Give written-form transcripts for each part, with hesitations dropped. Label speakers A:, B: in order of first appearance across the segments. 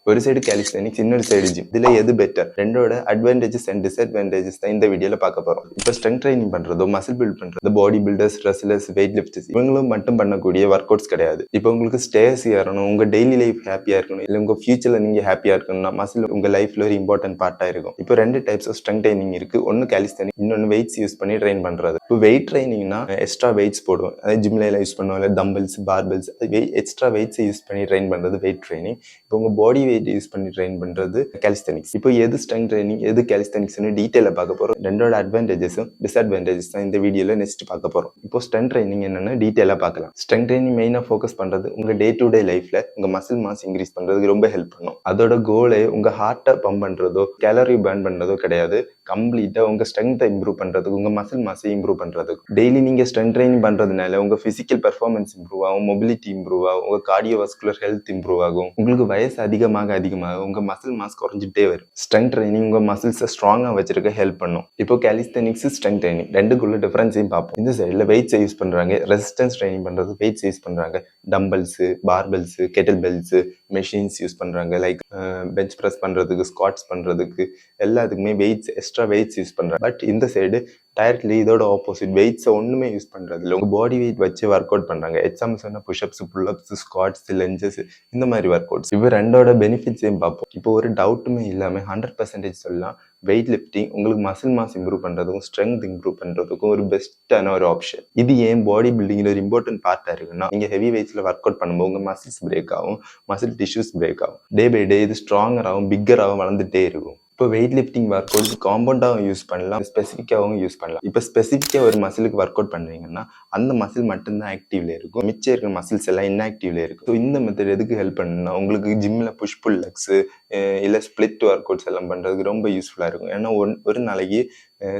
A: ஒரு சைடு கேலிஸ்தெனிக்ஸ், இன்னொரு side gym. இதுல எது பெட்டர்? ரெண்டோட அட்வான்டேஜஸ் அண்ட் டிஸ்அட்வான்டேஜஸ் தான் இந்த வீடியோல பார்க்க போறோம். இப்போ ஸ்ட்ரெங்த் ட்ரைனிங் பண்றதோ, மசில் பில்ட் பண்றதோ, body builders, wrestlers, weight lifters இவங்களும் மட்டும் பண்ணக்கூடிய ஒர்க் அவுட்ஸ் கிடையாது. இப்போ உங்களுக்கு ஸ்டேஸ் ஏறணும், உங்க டெய்லி லைஃப் ஹாப்பியா இருக்கணும், இல்ல உங்க ஃபியூச்சர்ல நீங்க ஹாப்பியா இருக்கணும்னா மசில் உங்க லைஃப்ல ஒரு இம்பார்ட்டன்ட் பார்ட்டா இருக்கும். இப்போ ரெண்டு டைப்ஸ் ஆஃப் ஸ்ட்ரெங்த் ட்ரைனிங் இருக்கு. ஒன்னு கேலிஸ்தெனிக், இன்னொன்னு வெயிட்ஸ் யூஸ் பண்ணி ட்ரெயின் பண்றது. இப்போ வெயிட் ட்ரைனிங்னா எக்ஸ்ட்ரா வெயிட்ஸ் போடுவோம். அதாவது ஜிம்ல எல்லாம் யூஸ் பண்ணுவாங்க, dumbbells, barbells, extra weights use பண்ணி ட்ரெயின் பண்றது வெயிட் ட்ரைனிங். இப்போ உங்க பாடி வெயிட் யூஸ் பண்ணி ட்ரெயின் பண்றது கேலிஸ்தெனிக்ஸ். இப்போ எது ஸ்ட்ரெங்த் ட்ரைனிங், எது கேலிஸ்தெனிக்ஸ்னு டீடைலா பார்க்க போறோம். ரெண்டோட அட்வான்டேஜஸும் டிஸ்அட்வான்டேஜஸ் தான் இந்த வீடியோல நெக்ஸ்ட் பார்க்க போறோம். இப்போ ஸ்ட்ரெங்த் ட்ரைனிங் என்னன்னு டீடைலா பார்க்கலாம். ஸ்ட்ரெங்த் ட்ரைனிங் மெயினா ஃபோக்கஸ் பண்றது உங்க டே டு டே லைஃப்ல உங்க மசில் மாஸ் இன்க்ரீஸ் பண்றதுக்கு ரொம்ப ஹெல்ப் பண்ணும். அதோட கோலே உங்க ஹார்ட்டை பம்ப் பண்றதோ, கேலரி பர்ன் பண்றதோ கிடையாது. கம்ப்ளீட்டா உங்க ஸ்ட்ரெங்த்தை இம்ப்ரூவ் பண்றதுக்கு, உங்க மசில் மாஸை இம்ப்ரூவ் பண்றதுக்கு. டெய்லி நீங்க ஸ்ட்ரெங்த் ட்ரைனிங் பண்றதுனால உங்க பிசிக்கல் பெர்ஃபார்மன்ஸ் இம்ப்ரூவ் ஆகும், மொபிலிட்டி இம்ப்ரூவ் ஆகும், உங்க கார்டியோவாஸ்குலர் ஹெல்த் இம்ப்ரூவ் ஆகும். உங்களுக்கு வயசு அதிகமாக உங்க மசில் மாஸ் குறைஞ்சிட்டே வரும். ஸ்ட்ரெங்த் ட்ரைனிங் உங்க மசில்ஸை ஸ்ட்ராங்கா வச்சிருக்க ஹெல்ப் பண்ணும். இப்போ கேலிஸ்தெனிக்ஸ், ஸ்ட்ரெங்த் ட்ரைனிங் ரெண்டுக்குள்ள டிஃபரன்ஸையும் பார்ப்போம். இந்த சைடுல வெயிட்ஸ் யூஸ் பண்றாங்க, ரெசிஸ்டன்ஸ் ட்ரைனிங் பண்றது வெயிட்ஸ் யூஸ் பண்றாங்க. Dumbbells, barbells, kettlebells, machines use பண்றாங்க. லைக் பெஞ்ச் பிரஸ் பண்றதுக்கு, ஸ்குவாட்ஸ் பண்றதுக்கு எல்லாத்துக்குமே வெயிட்ஸ், எக்ஸ்ட்ரா வெயிட்ஸ் யூஸ் பண்றாங்க. பட் இந்த சைடு டைரக்ட்லி இதோட ஆப்போசிட், வெயிட்ஸை ஒண்ணுமே யூஸ் பண்றது இல்லை. உங்க பாடி வெயிட் வச்சு ஒர்க் அவுட் பண்றாங்க. எக்ஸாம்பிள் சொன்னா புஷ்அப்ஸ், புல்அப்ஸ், ஸ்குவாட்ஸ், லஞ்சஸ், இந்த மாதிரி ஒர்க் அவுட்ஸ். இவ ரெண்டோட பெனிஃபிட்ஸையும் பார்ப்போம். இப்போ ஒரு டவுட்டுமே இல்லாம 100% சொல்லலாம், வெயிட் லிஃப்டிங் உங்களுக்கு மசில் மாஸ் இம்ப்ரூவ் பண்றதுக்கும் ஸ்ட்ரென்த் இம்ப்ரூவ் பண்றதுக்கும் ஒரு பெஸ்டான ஒரு ஆப்ஷன். இது ஏன் பாடி பில்டிங்ல ஒரு இம்பார்ட்டன்ட் பார்ட்டா இருக்குன்னா, நீங்க ஹெவி வெயிட்ஸ்ல ஒர்க் அவுட் பண்ணும்போது உங்க மசில்ஸ் பிரேக் ஆகும், மசில் டிஷ்யூஸ் பிரேக் ஆகும். டே பை டே இது ஸ்ட்ராங்கர் ஆகும், பிக்கர் ஆகும், வளர்ந்துட்டே இருக்கும். இப்போ வெயிட் லிஃப்டிங் ஒர்க் அவுட் காம்பவுண்டாகவும் யூஸ் பண்ணலாம், ஸ்பெசிஃபிக்காகவும் யூஸ் பண்ணலாம். இப்போ ஸ்பெசிஃபிக்காக ஒரு மசிலுக்கு ஒர்க் அவுட் பண்ணுறீங்கன்னா அந்த மசில் மட்டும்தான் ஆக்டிவ்ல இருக்கும், மிச்சம் இருக்கிற மசில்ஸ் எல்லாம் இன்ஆக்டிவ்ல இருக்கும். ஸோ இந்த மெத்தட் எதுக்கு ஹெல்ப் பண்ணுன்னா, உங்களுக்கு ஜிம்ல புஷ் புல் லெக்ஸ் இல்லை ஸ்பிளிட் ஒர்க் அவுட்ஸ் எல்லாம் பண்ணுறதுக்கு ரொம்ப யூஸ்ஃபுல்லாக இருக்கும். ஏன்னா ஒரு நாளைக்கு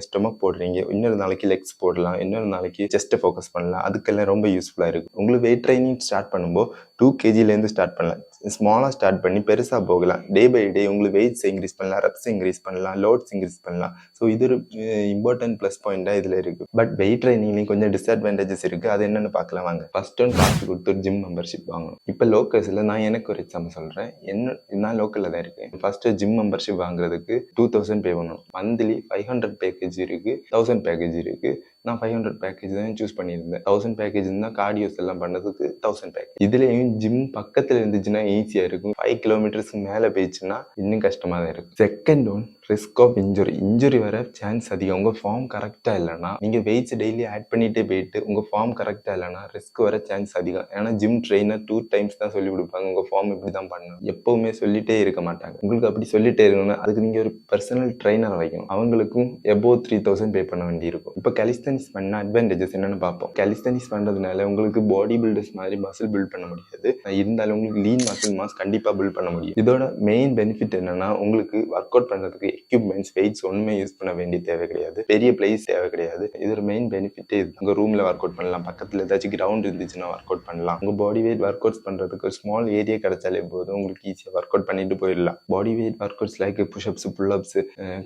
A: ஸ்டொமக் போடுறீங்க, இன்னொரு நாளைக்கு லெக்ஸ் போடலாம், இன்னொரு நாளைக்கு செஸ்ட்டை ஃபோக்கஸ் பண்ணலாம். அதுக்கெல்லாம் ரொம்ப யூஸ்ஃபுல்லாக இருக்கும். உங்களுக்கு வெயிட் ட்ரைனிங் ஸ்டார்ட் பண்ணும்போது 2 kgலேருந்து ஸ்டார்ட் பண்ணலாம். ஸ்மாலாக ஸ்டார்ட் பண்ணி பெருசாக போகலாம். டே பை டே உங்களுக்கு வெயிட்ஸ் இன்க்ரீஸ் பண்ணலாம், ரெப்ஸ் இன்க்ரீஸ் பண்ணலாம், லோட்ஸ் இன்க்ரீஸ் பண்ணலாம். ஸோ இது ஒரு இம்பார்ட்டன்ட் ப்ளஸ் பாயிண்டாக இதில் இருக்குது. பட் வெயிட் ட்ரைனிங்லேயும் கொஞ்சம் டிஸ்அட்வான்டேஜஸ் இருக்குது. அது என்னென்னு பார்க்கலாம் வாங்க. ஃபர்ஸ்ட் ஒன், காசு கொடுத்து ஒரு ஜிம் மெம்பர்ஷிப் வாங்கணும். இப்போ லோக்கல்ஸில் நான் எனக்கு ஒரு எக்ஸாம்பிள் சொல்கிறேன். நான் லோக்கலில் தான் இருக்கேன். ஃபர்ஸ்ட் ஜிம் மெம்பர்ஷிப் வாங்குறதுக்கு 2000 பே பண்ணணும். மந்த்லி 500 பேக்கேஜ் இருக்கு, 1000 பேக்கேஜ் இருக்கு. நான் 500 பேக்கேஜ் தான் சூஸ் பண்ணியிருந்தேன். 1000 பேக்கேஜ் இருந்தால் கார்டியோஸ் எல்லாம் பண்ணதுக்கு 1000 பேக்கேஜ். இதுலேயும் ஜிம் பக்கத்தில் இருந்துச்சுன்னா ஈஸியாக இருக்கும். 5 கிலோமீட்டர்ஸ்க்கு மேலே போயிடுச்சுன்னா இன்னும் கஷ்டமாக தான் இருக்கும். Second one, risk of injury வர சான்ஸ் அதிகம். உங்கள் ஃபார்ம் கரெக்டாக இல்லைன்னா, நீங்கள் வெயிட்ஸ் டெய்லி ஆட் பண்ணிகிட்டே போயிட்டு உங்கள் ஃபார்ம் கரெக்டாக இல்லைன்னா ரிஸ்க் வர சான்ஸ் அதிகம். ஏன்னா ஜிம் ட்ரெயினர் 2 times தான் சொல்லி கொடுப்பாங்க, உங்கள் ஃபார்ம் இப்படி தான் பண்ணணும். எப்போவுமே சொல்லிட்டே இருக்க மாட்டாங்க. உங்களுக்கு அப்படி சொல்லிட்டே இருக்கணும்னா அதுக்கு நீங்கள் ஒரு பர்சனல் ட்ரெயினர் வைக்கணும். அவங்களுக்கும் எபோவ் 3000 பே பண்ண வேண்டி இருக்கும். இப்போ கேலிஸ்தெனிக்ஸ் பண்ண அட்வான்டேஜஸ் என்னன்னு பார்ப்போம். கேலிஸ்தெனிக்ஸ் பண்றதுனால உங்களுக்கு பாடி பில்டர்ஸ் மாதிரி மசில் பில்ட் பண்ண முடியாது, இருந்தாலும் உங்களுக்கு லீன் மசில் மாஸ் கண்டிப்பா பில்ட் பண்ண முடியும். இதோட மெயின் பெனிஃபிட் என்னன்னா, உங்களுக்கு ஒர்க் அவுட் பண்றதுக்கு எக்யூப்மெண்ட்ஸ், வெயிட்ஸ் ஒண்ணுமே யூஸ் பண்ண வேண்டிய தேவை கிடையாது, பெரிய பிளேஸ் தேவை கிடையாது. இதோட மெயின் பெனிஃபிட்டே இது. உங்க ரூம்ல ஒர்க் அவுட் பண்ணலாம், பக்கத்துல ஏதாச்சும் கிரவுண்ட் இருந்துச்சுன்னா ஒர்க் அவுட் பண்ணலாம். உங்க பாடி வெயிட் ஒர்க் அவுட்ஸ் பண்றதுக்கு ஒரு ஸ்மால் ஏரியா கிடைச்சாலே போதும், உங்களுக்கு ஈஸியா ஒர்க் அவுட் பண்ணிட்டு போயிடலாம். Body weight workouts like pushups, pullups,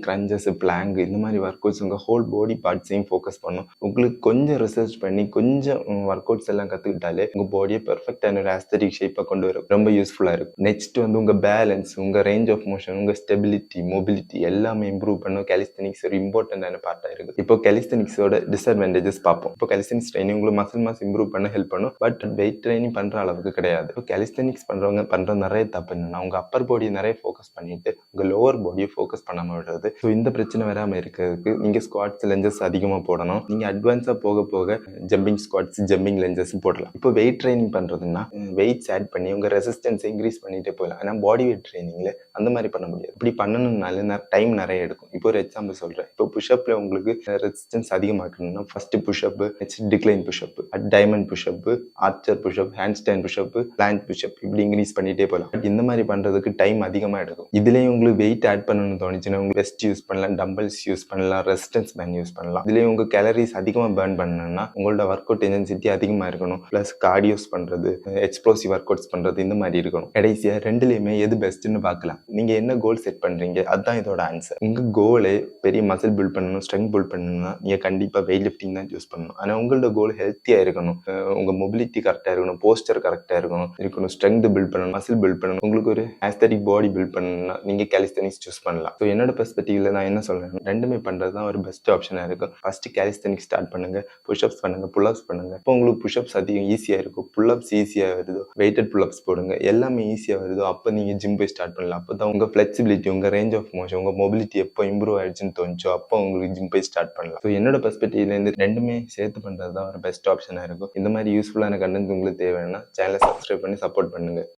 A: crunches, plank, இந்த மாதிரி ஒர்க் அவுட்ஸ் உங்க ஹோல் பாடி பார்ட்ஸையும் ஃபோக்கஸ் பண்ணும். உங்களுக்கு கொஞ்சம் ரிசர்ச் பண்ணி கொஞ்சம் ஒர்க் அவுட்ஸ் எல்லாம் கத்துக்கிட்டாலே உங்க பாடியை பெர்ஃபெக்டான ஒரு ஆஸ்தெட்டிக் ஷேப்பை கொண்டு வரும். ரொம்ப யூஸ்ஃபுல்லா இருக்கும். நெக்ஸ்ட் வந்து உங்க பேலன்ஸ், உங்க ரேஞ்ச் ஆஃப் மோஷன், உங்க ஸ்டெபிலிட்டி, மொபிலிட்டி எல்லாமே இம்ப்ரூவ் பண்ணும். கேலிஸ்தெனிக்ஸ் ஒரு இம்பார்ட்டன்டான பார்ட்டா இருக்கு. இப்போ கேலிஸ்தெனிக்ஸோட டிஸ்அட்வான்டேஜஸ் பார்ப்போம். இப்போ கேலிஸ்தெனிக்ஸ் ட்ரைனிங் உங்களுக்கு மசில் மாஸ் இம்ப்ரூவ் பண்ண ஹெல்ப் பண்ணும், பட் வெயிட் ட்ரைனிங் பண்ற அளவுக்கு கிடையாது. இப்போ கேலிஸ்தெனிக்ஸ் பண்றவங்க பண்ற நிறைய தப்பு என்னன்னா, உங்க அப்பர் பாடியை நிறைய ஃபோக்கஸ் பண்ணிட்டு உங்க லோவர் பாடியை ஃபோக்கஸ் பண்ணாம விடுறது. ஸோ இந்த பிரச்சனை வராம இருக்கிறதுக்கு நீங்க ஸ்குவாட்ஸ், லஞ்சஸ் அதிகமா போடணும். நீங்க அட்வான்ஸா போக போக ஜம்பிங் ஸ்குவாட்ஸ், ஜம்பிங் லஞ்சஸ் போடலாம். இப்போ வெயிட் ட்ரைனிங் பண்றதுன்னா வெயிட்ஸ் ஆட் பண்ணி உங்க ரெசிஸ்டன்ஸ் இன்க்ரீஸ் பண்ணிட்டே போகலாம். ஆனா பாடி வெயிட் ட்ரைனிங்ல அந்த மாதிரி பண்ண முடியாது. இப்படி பண்ணணும்னால டைம் நிறைய எடுக்கும். இப்போ ஒரு எக்ஸாம்பிள் சொல்றேன். இப்போ புஷ்அப்ல உங்களுக்கு ரெசிஸ்டன்ஸ் அதிகமாக்கணும்னா first push up, next decline push up, diamond push up, archer push up, hand stand push up, plank push up, இப்படி இன்க்ரீஸ் பண்ணிட்டே போகலாம். பட் இந்த மாதிரி பண்றதுக்கு டைம் அதிகமா எடுக்கும். இதுலயும் உங்களுக்கு வெயிட் ஆட் பண்ணணும்னு தோணுச்சுன்னா உங்களுக்கு வெஸ்ட் யூஸ் பண்ணலாம், டம்பிள்ஸ் யூஸ் பண்ணலாம், ரெசிஸ்டன்ஸ் பேண்ட் யூஸ் பண்ணலாம். இதுலயும் உங்க கேலரிஸ் அதிகமா பர்ன் பண்ணணும்னா உங்களோட ஒர்க் அவுட் இன்டென்சிட்டி அதிகமா இருக்கணும், பிளஸ் கார்டியோஸ் பண்றது, எக்ஸ்ப்ளோசிவ் ஒர்க் அவுட்ஸ் பண்றது, இந்த மாதிரி இருக்கணும். கடைசியா ரெண்டுலயுமே எது பெஸ்ட்னு பார்க்கலாம். நீங்க என்ன கோல் செட் பண்றீங்க, அதுதான் இதோட இதோட ஆன்சர். உங்க கோலே பெரிய மசில் பில்ட் பண்ணணும், ஸ்ட்ரெங்க் பில்ட் பண்ணணும்னா நீங்க கண்டிப்பா வெயிட் லிஃப்டிங் தான் சூஸ் பண்ணணும். ஆனா உங்களோட கோல் ஹெல்த்தியா இருக்கணும், உங்க மொபிலிட்டி கரெக்டா இருக்கணும், போஸ்டர் கரெக்டா இருக்கணும், ஸ்ட்ரெங்க் பில்ட் பண்ணணும், மசில் பில்ட் பண்ணணும், உங்களுக்கு ஒரு ஆஸ்தெட்டிக் பாடி பில்ட் பண்ணணும்னா நீங்க காலிஸ்தெனிக்ஸ் சூஸ் பண்ணலாம். ஸோ என்னோட பெர்ஸ்பெக்டிவ்ல நான் என்ன சொல்றேன், ரெண்டுமே பண்றது தான் ஒரு பெஸ்ட் ஆப்ஷனா இருக்கும். ஃபர்ஸ்ட் காலிஸ்தெனிக்ஸ் ஸ்டார்ட் பண்ணுங்க, புஷ்அப்ஸ் பண்ணுங்க, புல்அப்ஸ் பண்ணுங்க. இப்போ உங்களுக்கு புஷ்அப்ஸ் அதிகம் ஈஸியா இருக்கும், புல்அப்ஸ் ஈஸியா வருதோ, வெயிட்டட் புல்அப்ஸ் போடுங்க, எல்லாமே ஈஸியா வருதோ, அப்போ நீங்க ஜிம் போய் ஸ்டார்ட் பண்ணலாம். அப்போ தான் உங்க ஃபிளெக்சிபிலிட்டி, உங்க ரேஞ்ச் ஆஃப் மோஷன், உங்க மொபிலிட்டி எப்போ இம்ப்ரூவ் ஆயிடுச்சுன்னு தோணுச்சோ அப்போ உங்களுக்கு ஜிம் போய் ஸ்டார்ட் பண்ணலாம். ஸோ என்னோட பெர்ஸ்பெக்டிவ்ல இருந்து ரெண்டுமே சேர்த்து பண்றது தான் ஒரு பெஸ்ட் ஆப்ஷனா இருக்கும். இந்த மாதிரி யூஸ்ஃபுல்லான கண்டென்ட் உங்களுக்கு தேவைன்னா சேனலை சப்ஸ்கிரைப் பண்ணி சப்போர்ட் பண்ணுங்க.